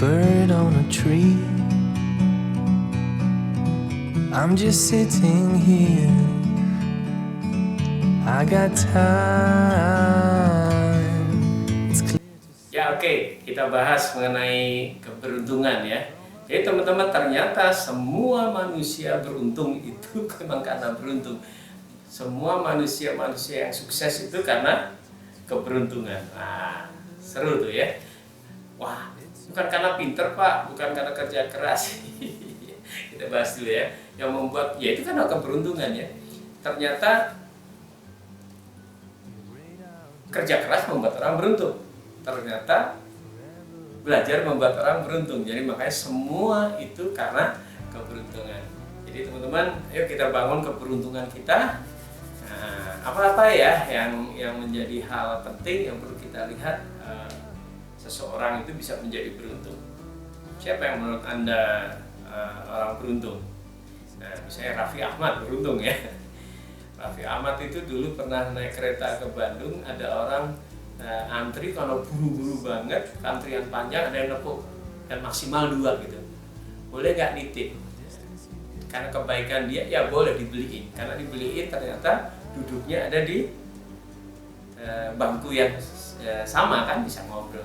bird on a tree. I'm just sitting here. I got time. It's clear. Ya oke, kita bahas mengenai keberuntungan ya. Jadi teman-teman, ternyata semua manusia beruntung itu memang karena beruntung. Semua manusia-manusia yang sukses itu karena keberuntungan. Nah, seru tuh ya. Wah, bukan karena pinter Pak, bukan karena kerja keras. Kita bahas dulu ya. Yang membuat, ya itu karena keberuntungan ya. Ternyata kerja keras membuat orang beruntung. Ternyata belajar membuat orang beruntung. Jadi makanya semua itu karena keberuntungan. Jadi teman-teman, ayo kita bangun keberuntungan kita. Nah, apa-apa ya yang menjadi hal penting yang perlu kita lihat, seseorang itu bisa menjadi beruntung. Siapa yang menurut Anda orang beruntung? Nah, misalnya Raffi Ahmad beruntung ya. Raffi Ahmad itu dulu pernah naik kereta ke Bandung, ada orang antri kalau buru-buru banget, antrian panjang, ada yang nepuk dan maksimal 2 gitu. Boleh nggak nitip? Karena kebaikan dia, ya boleh dibeliin. Karena dibeliin ternyata duduknya ada di bangku yang sama kan, bisa ngobrol.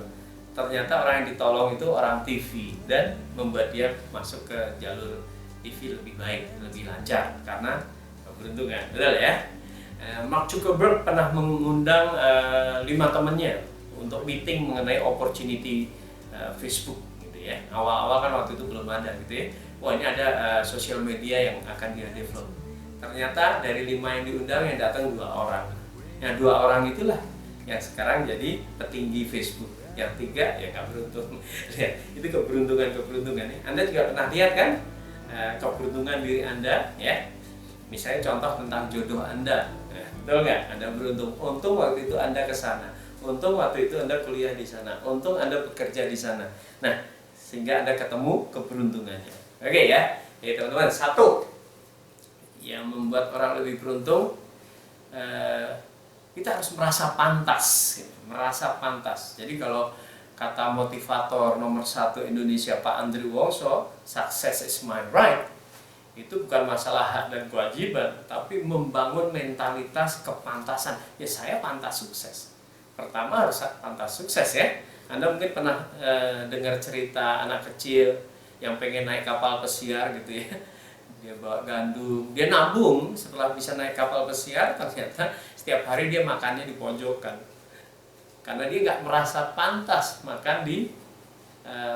Ternyata orang yang ditolong itu orang TV dan membuat dia masuk ke jalur TV lebih baik, lebih lancar karena keberuntungan. Betul ya? Mark Zuckerberg pernah mengundang 5 temannya untuk meeting mengenai opportunity Facebook gitu ya. Awal-awal kan waktu itu belum ada gitu ya. Wah, ini ada sosial media yang akan dia develop. Ternyata dari 5 yang diundang yang datang 2 orang. Nah, 2 orang itulah yang sekarang jadi petinggi Facebook. Yang 3 ya nggak beruntung. Itu keberuntungan ya. Anda juga pernah lihat kan keberuntungan diri Anda ya. Misalnya contoh tentang jodoh Anda. Betul nggak? Anda beruntung. Untung waktu itu Anda ke sana. Untung waktu itu Anda kuliah di sana. Untung Anda bekerja di sana. Nah, sehingga Anda ketemu keberuntungannya. Oke ya. Jadi teman-teman, 1 yang membuat orang lebih beruntung, kita harus merasa pantas. Merasa pantas. Jadi kalau kata motivator nomor 1 Indonesia Pak Andri Wongso, success is my right. Itu bukan masalah hak dan kewajiban, tapi membangun mentalitas kepantasan. Ya, saya pantas sukses. Pertama harus pantas sukses ya. Anda mungkin pernah dengar cerita anak kecil yang pengen naik kapal pesiar gitu ya. Dia bawa gandum, dia nabung. Setelah bisa naik kapal pesiar, ternyata setiap hari dia makannya di pojokan. Karena dia nggak merasa pantas makan di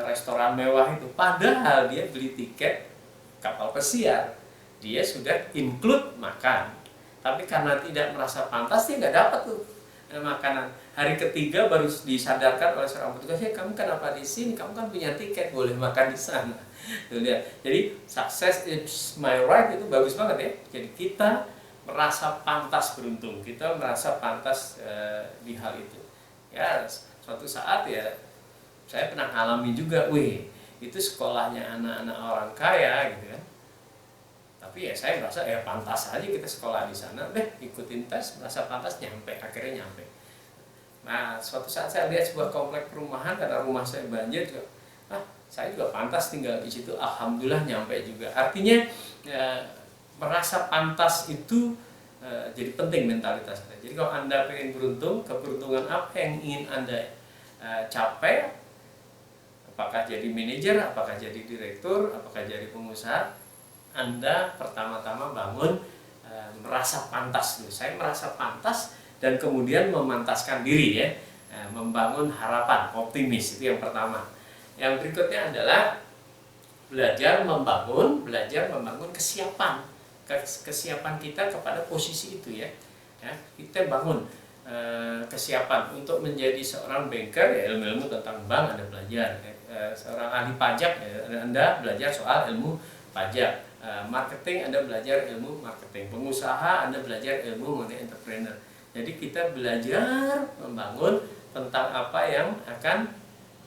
restoran mewah itu. Padahal dia beli tiket kapal pesiar, dia sudah include makan, tapi karena tidak merasa pantas dia nggak dapat tuh makanan. Hari ketiga baru disadarkan oleh seorang petugas, ya kamu kenapa di sini? Kamu kan punya tiket, boleh makan di sana. Tuh, lihat. Jadi success is my right itu bagus banget ya. Jadi kita merasa pantas beruntung, kita merasa pantas di hal itu. Ya suatu saat ya saya pernah alami juga, itu sekolahnya anak-anak orang kaya gitu kan. Tapi ya saya merasa ya pantas aja kita sekolah di sana, ikutin tes, merasa pantas, akhirnya nyampe. Nah, suatu saat saya lihat sebuah komplek perumahan karena rumah saya banjir juga, saya juga pantas tinggal di situ, alhamdulillah nyampe juga. Artinya merasa pantas itu jadi penting mentalitasnya. Jadi kalau Anda pengen beruntung, keberuntungan apa yang ingin Anda capai? Apakah jadi manajer, apakah jadi direktur, apakah jadi pengusaha, Anda pertama-tama bangun merasa pantas dulu. Saya merasa pantas dan kemudian memantaskan diri ya, membangun harapan, optimis, itu yang pertama. Yang berikutnya adalah belajar membangun kesiapan kita kepada posisi itu ya. Kita bangun kesiapan untuk menjadi seorang banker, ya ilmu-ilmu tentang bank Anda belajar. Seorang ahli pajak, Anda belajar soal ilmu pajak. Marketing, Anda belajar ilmu marketing. Pengusaha, Anda belajar ilmu mengenai entrepreneur. Jadi kita belajar membangun tentang apa yang akan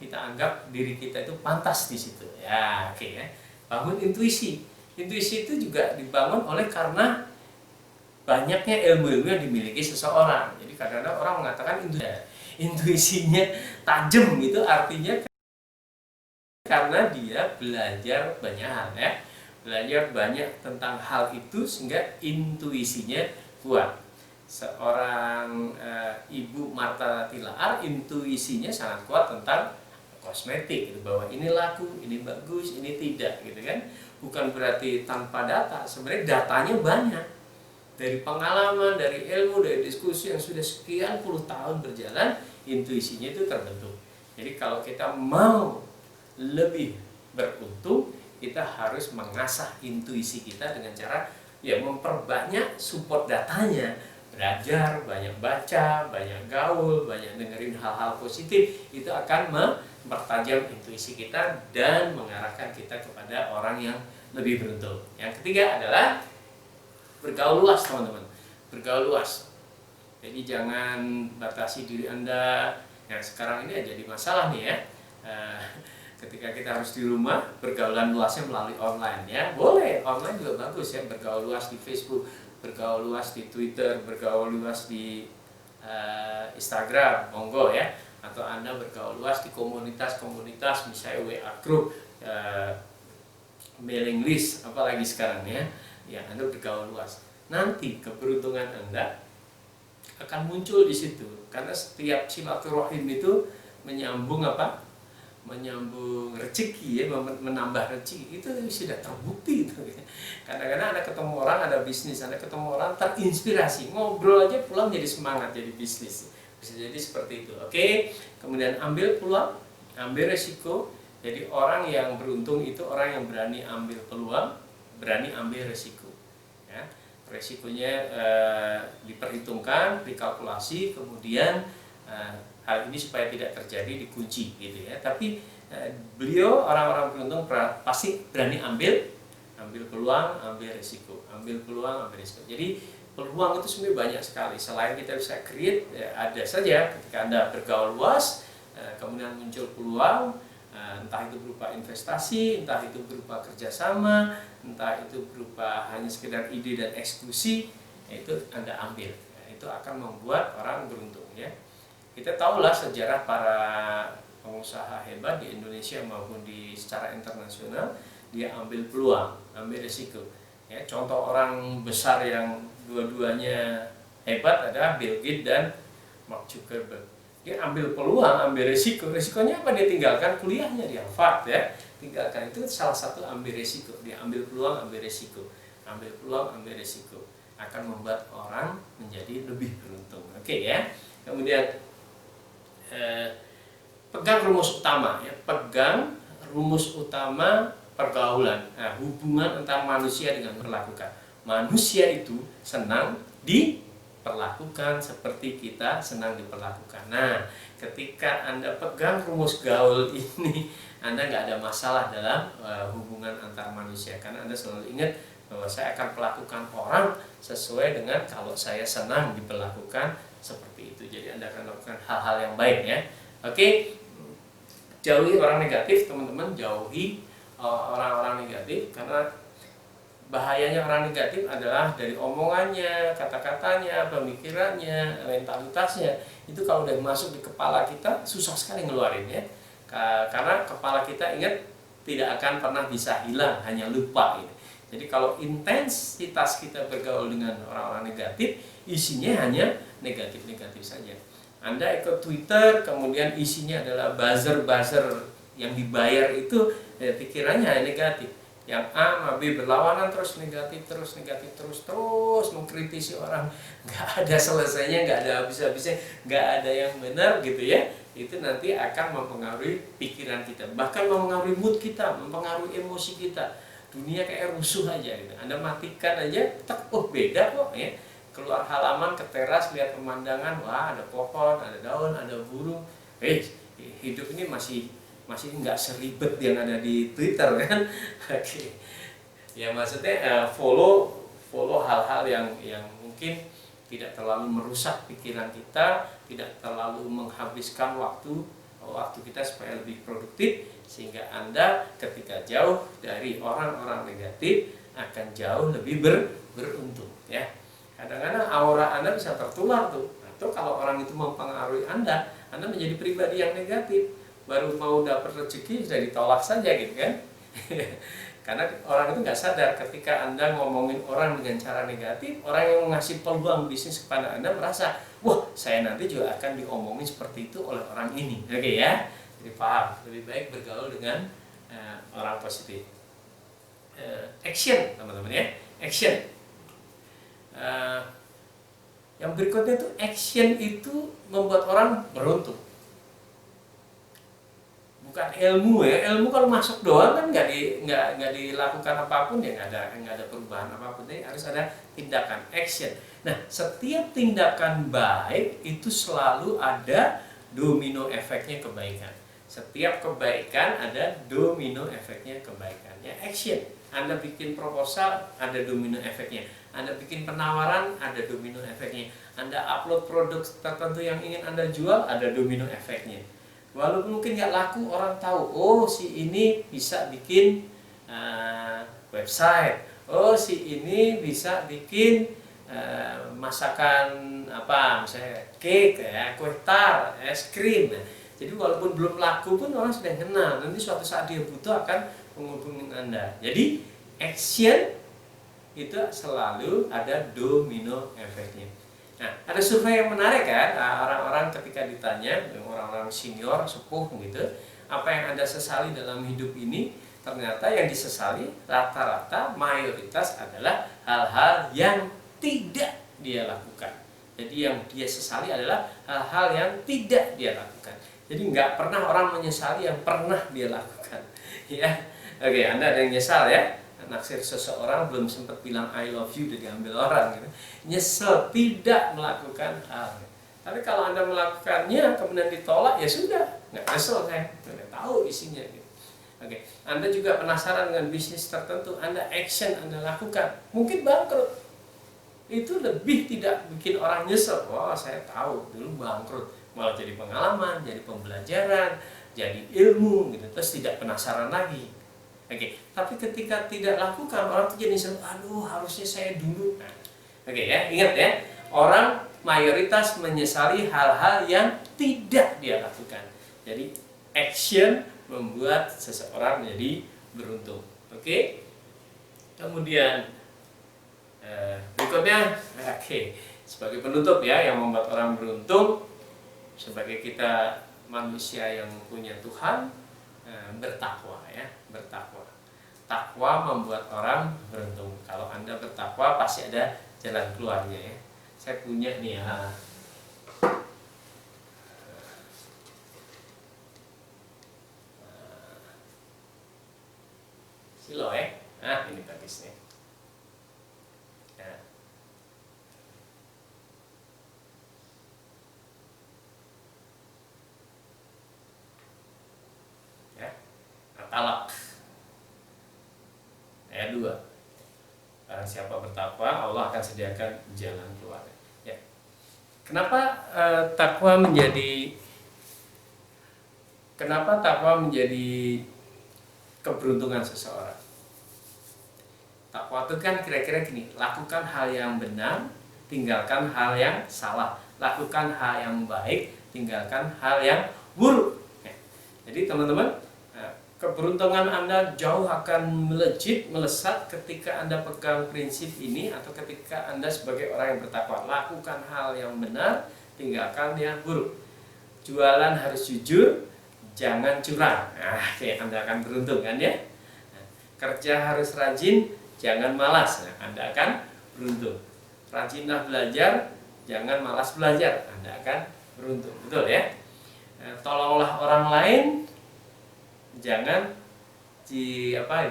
kita anggap diri kita itu pantas di situ. Ya, oke ya. Bangun intuisi. Intuisi itu juga dibangun oleh karena banyaknya ilmu-ilmu yang dimiliki seseorang. Jadi kadang-kadang orang mengatakan intuisinya tajam, gitu artinya karena dia belajar banyak hal ya. Belajar banyak tentang hal itu sehingga intuisinya kuat. Seorang Ibu Martha Tilaar intuisinya sangat kuat tentang kosmetik gitu, bahwa ini laku, ini bagus, ini tidak gitu kan. Bukan berarti tanpa data, sebenarnya datanya banyak. Dari pengalaman, dari ilmu, dari diskusi yang sudah sekian puluh tahun berjalan, intuisinya itu terbentuk. Jadi kalau kita mau lebih beruntung, kita harus mengasah intuisi kita dengan cara ya memperbanyak support datanya, belajar, banyak baca, banyak gaul, banyak dengerin hal-hal positif. Itu akan mempertajam intuisi kita dan mengarahkan kita kepada orang yang lebih beruntung. Yang ketiga adalah bergaul luas, teman-teman. Bergaul luas. Jadi jangan batasi diri Anda. Yang sekarang ini jadi masalah nih ya. Ketika kita harus di rumah, pergaulan luasnya melalui online ya. Boleh, online juga bagus ya. Bergaul luas di Facebook, bergaul luas di Twitter, bergaul luas di Instagram, monggo ya. Atau Anda bergaul luas di komunitas-komunitas, misalnya WA group, mailing list, apalagi sekarang ya. Ya, Anda bergaul luas. Nanti keberuntungan Anda akan muncul di situ. Karena setiap silaturahim itu menyambung apa? Menyambung rezeki ya, menambah rezeki. Itu sudah terbukti itu. Kadang-kadang Anda ketemu orang, ada bisnis, Anda ketemu orang terinspirasi, ngobrol aja pulang jadi semangat jadi bisnis. Bisa jadi seperti itu. Oke. Kemudian ambil peluang, ambil resiko. Jadi orang yang beruntung itu orang yang berani ambil peluang, berani ambil resiko. Ya. Resikonya diperhitungkan, dikalkulasi, kemudian hal ini supaya tidak terjadi dikunci gitu ya. Tapi beliau orang-orang beruntung pasti berani ambil peluang, ambil risiko, ambil peluang, ambil risiko. Jadi peluang itu sebenarnya banyak sekali. Selain kita bisa create, ya ada saja ketika Anda bergaul luas, kemudian muncul peluang, entah itu berupa investasi, entah itu berupa kerjasama, entah itu berupa hanya sekedar ide dan eksekusi, itu Anda ambil. Itu akan membuat orang beruntung ya. Kita tahulah sejarah para pengusaha hebat di Indonesia maupun di secara internasional, dia ambil peluang, ambil resiko. Ya, contoh orang besar yang dua-duanya hebat adalah Bill Gates dan Mark Zuckerberg. Dia ambil peluang, ambil resiko. Resikonya apa? Dia tinggalkan kuliahnya di Harvard ya. Tinggalkan, itu salah satu ambil resiko. Dia ambil peluang, ambil resiko. Ambil peluang, ambil resiko. Akan membuat orang menjadi lebih beruntung. Oke ya. Kemudian pegang rumus utama ya, pegang rumus utama pergaulan, hubungan antara manusia dengan perlakukan. Manusia itu senang diperlakukan seperti kita senang diperlakukan. Nah, ketika Anda pegang rumus gaul ini, Anda nggak ada masalah dalam hubungan antar manusia, karena Anda selalu ingat bahwa saya akan perlakukan orang sesuai dengan kalau saya senang diperlakukan seperti itu. Jadi Anda akan lakukan hal-hal yang baik ya. Oke, jauhi orang negatif, teman-teman. Jauhi orang-orang negatif, karena bahayanya orang negatif adalah dari omongannya, kata-katanya, pemikirannya, mentalitasnya. Itu kalau udah masuk di kepala kita, susah sekali ngeluarin ya. Karena kepala kita ingat tidak akan pernah bisa hilang, hanya lupa gitu. Jadi kalau intensitas kita bergaul dengan orang-orang negatif, isinya hanya negatif-negatif saja. Anda ikut Twitter, kemudian isinya adalah buzzer-buzzer yang dibayar itu, pikirannya negatif. Yang A sama B berlawanan, terus negatif, terus mengkritisi orang, nggak ada selesainya, nggak ada habis-habisnya, nggak ada yang benar gitu ya. Itu nanti akan mempengaruhi pikiran kita, bahkan mempengaruhi mood kita, mempengaruhi emosi kita. Dunia kayak rusuh aja gitu. Anda matikan aja, beda kok ya. Keluar halaman ke teras, lihat pemandangan, wah ada pohon, ada daun, ada burung. Hidup ini masih nggak seribet yang ada di Twitter kan. Oke. Ya maksudnya follow hal-hal yang mungkin tidak terlalu merusak pikiran kita, tidak terlalu menghabiskan waktu kita supaya lebih produktif, sehingga Anda ketika jauh dari orang-orang negatif akan jauh lebih beruntung ya. Kadang-kadang aura Anda bisa tertular tuh. Atau kalau orang itu mempengaruhi Anda menjadi pribadi yang negatif, baru mau dapat rezeki sudah ditolak saja gitu kan. Karena orang itu nggak sadar ketika Anda ngomongin orang dengan cara negatif, orang yang ngasih peluang bisnis kepada Anda merasa, wah saya nanti juga akan diomongin seperti itu oleh orang ini. Oke ya, jadi paham, lebih baik bergaul dengan orang positif. Action teman-teman ya, action. Yang berikutnya itu action itu membuat orang beruntung. Bukan ilmu ya, ilmu kalau masuk doang kan nggak dilakukan apapun ya, nggak ada perubahan apapun. Jadi harus ada tindakan, action. Nah, setiap tindakan baik itu selalu ada domino efeknya kebaikan. Setiap kebaikan ada domino efeknya kebaikan. Ya, action. Anda bikin proposal, ada domino efeknya. Anda bikin penawaran, ada domino efeknya. Anda upload produk tertentu yang ingin Anda jual, ada domino efeknya. Walaupun mungkin nggak laku, orang tahu, oh si ini bisa bikin website, oh si ini bisa bikin masakan apa, misalnya cake, ya, kue tar, es krim. Nah, jadi walaupun belum laku pun orang sudah kenal. Nanti suatu saat dia butuh akan menghubungi Anda. Jadi action itu selalu ada domino efeknya. Nah, ada survei yang menarik kan, orang-orang ketika ditanya, orang-orang senior, sepuh gitu, apa yang Anda sesali dalam hidup ini, ternyata yang disesali rata-rata mayoritas adalah hal-hal yang tidak dia lakukan. Jadi yang dia sesali adalah hal-hal yang tidak dia lakukan. Jadi nggak pernah orang menyesali yang pernah dia lakukan. Ya, oke, Anda ada yang nyesal ya? Naksir seseorang belum sempat bilang I love you udah diambil orang gitu. Nyesel tidak melakukan hal. Tapi kalau Anda melakukannya kemudian ditolak, ya sudah, nggak nyesel saya, sudah tahu isinya gitu. Oke, Anda juga penasaran dengan bisnis tertentu, Anda action, Anda lakukan, mungkin bangkrut. Itu lebih tidak bikin orang nyesel. Wah, saya tahu dulu bangkrut, malah jadi pengalaman, jadi pembelajaran, jadi ilmu gitu. Terus tidak penasaran lagi. Oke, tapi ketika tidak lakukan, orang tuh jadi nyesel, aduh harusnya saya dulu. Nah, oke ya, ingat ya, orang mayoritas menyesali hal-hal yang tidak dia lakukan. Jadi action membuat seseorang menjadi beruntung. Oke, kemudian berikutnya, oke, sebagai penutup ya, yang membuat orang beruntung, sebagai kita manusia yang punya Tuhan, bertakwa ya, bertakwa. Takwa membuat orang beruntung. Kalau Anda bertakwa pasti ada jalan keluarnya ya. Saya punya nih ya. Siloe. Nah, ini bagus nih. Nah. Ya. Talak. Ayat 2. Barang siapa bertakwa, Allah akan sediakan jalan keluar. Ya. Kenapa takwa menjadi keberuntungan seseorang? Takwa itu kan kira-kira gini, lakukan hal yang benar, tinggalkan hal yang salah. Lakukan hal yang baik, tinggalkan hal yang buruk. Ya. Jadi teman-teman, keberuntungan Anda jauh akan melejit, melesat ketika Anda pegang prinsip ini, atau ketika Anda sebagai orang yang bertakwa. Lakukan hal yang benar, tinggalkan yang buruk. Jualan harus jujur, jangan curang. Nah, Anda akan beruntung kan ya. Nah, kerja harus rajin, jangan malas. Nah, Anda akan beruntung. Rajinlah belajar, jangan malas belajar. Anda akan beruntung. Betul ya. Tolonglah orang lain, jangan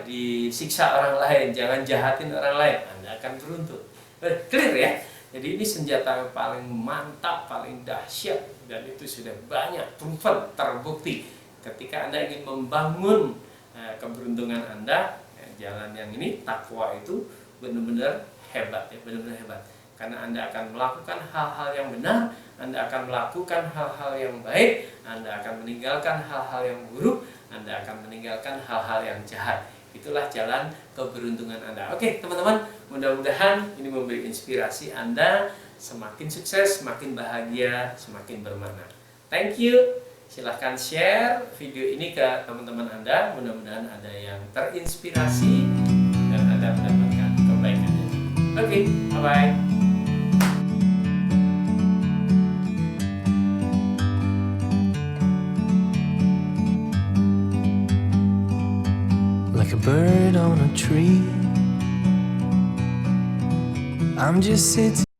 disiksa orang lain, jangan jahatin orang lain, Anda akan beruntung. Clear ya? Jadi ini senjata yang paling mantap, paling dahsyat, dan itu sudah banyak proven, terbukti. Ketika Anda ingin membangun keberuntungan Anda, jalan yang ini, takwa itu benar-benar hebat ya, benar-benar hebat. Karena Anda akan melakukan hal-hal yang benar, Anda akan melakukan hal-hal yang baik, Anda akan meninggalkan hal-hal yang buruk, Anda akan meninggalkan hal-hal yang jahat. Itulah jalan keberuntungan Anda. Oke, teman-teman, mudah-mudahan ini memberi inspirasi Anda semakin sukses, semakin bahagia, semakin bermakna. Thank you. Silahkan share video ini ke teman-teman Anda. Mudah-mudahan ada yang terinspirasi dan Anda mendapatkan kebaikannya. Oke, bye-bye. Like a bird on a tree. I'm just sitting.